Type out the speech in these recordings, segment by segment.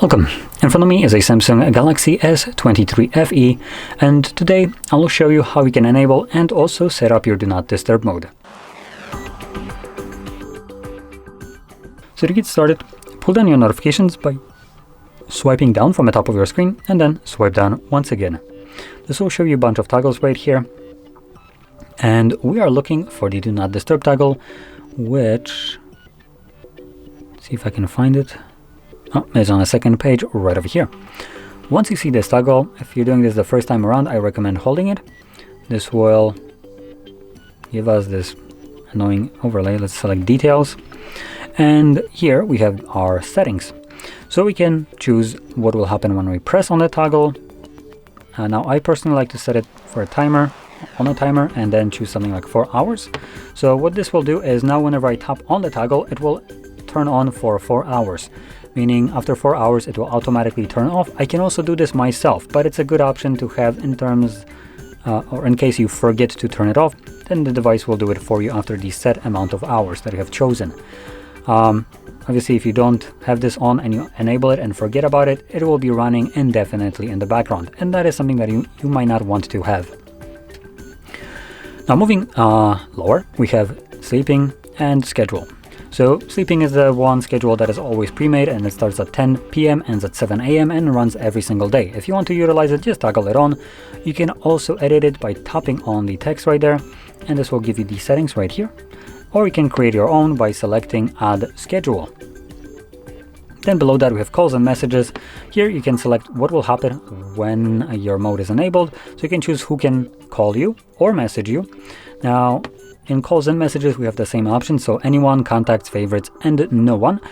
Welcome. In front of me is a Samsung Galaxy S23 FE, and today I will show you how you can enable and also set up your Do Not Disturb mode. So to get started, pull down your notifications by swiping down from the top of your screen and then swipe down once again. This will show you a bunch of toggles right here, and we are looking for the Do Not Disturb toggle, which, see if I can find it. Oh, it's on the second page right over here. Once you see this toggle, if you're doing this the first time around, I recommend holding it. This will give us this annoying overlay. Let's select details. And here we have our settings. So we can choose what will happen when we press on the toggle. Now I personally like to set it for a timer, on a timer, and then choose something like 4 hours. So what this will do is now whenever I tap on the toggle, it will turn on for 4 hours. Meaning after 4 hours it will automatically turn off. I can also do this myself, but it's a good option to have in terms or in case you forget to turn it off, then the device will do it for you after the set amount of hours that you have chosen. Obviously, if you don't have this on and you enable it and forget about it, it will be running indefinitely in the background, and that is something that you might not want to have. Now moving lower, we have sleeping and schedule. So sleeping is the one schedule that is always pre-made, and it starts at 10 p.m., ends at 7 a.m. and runs every single day. If you want to utilize it, just toggle it on. You can also edit it by tapping on the text right there, and this will give you the settings right here. Or you can create your own by selecting Add Schedule. Then below that we have calls and messages. Here you can select what will happen when your mode is enabled. So you can choose who can call you or message you. Now, in calls and messages, we have the same option, so anyone, contacts, favorites, and no one.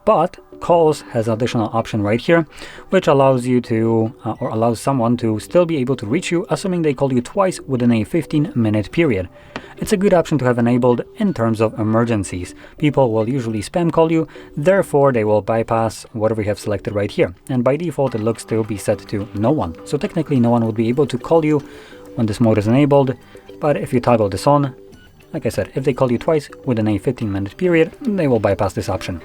But calls has an additional option right here, which allows you to, or allows someone to still be able to reach you, assuming they call you twice within a 15-minute period. It's a good option to have enabled in terms of emergencies. People will usually spam call you, therefore they will bypass whatever you have selected right here. And by default, it looks to be set to no one. So technically, no one would be able to call you when this mode is enabled. But if you toggle this on, like I said, if they call you twice within a 15-minute period, they will bypass this option.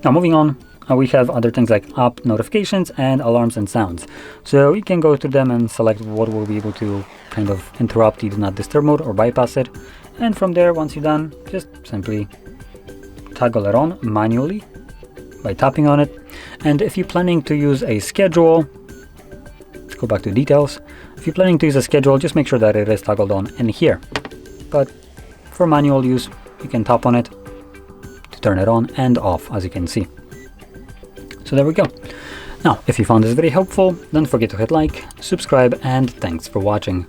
Now moving on, we have other things like app notifications and alarms and sounds. So you can go through them and select what will be able to kind of interrupt the Do Not Disturb mode or bypass it. And from there, once you're done, just simply toggle it on manually by tapping on it. And if you're planning to use a schedule, let's go back to details. If you're planning to use a schedule, just make sure that it is toggled on in here. But for manual use, you can tap on it to turn it on and off, as you can see. So there we go. Now, if you found this very helpful, don't forget to hit like, subscribe, and thanks for watching.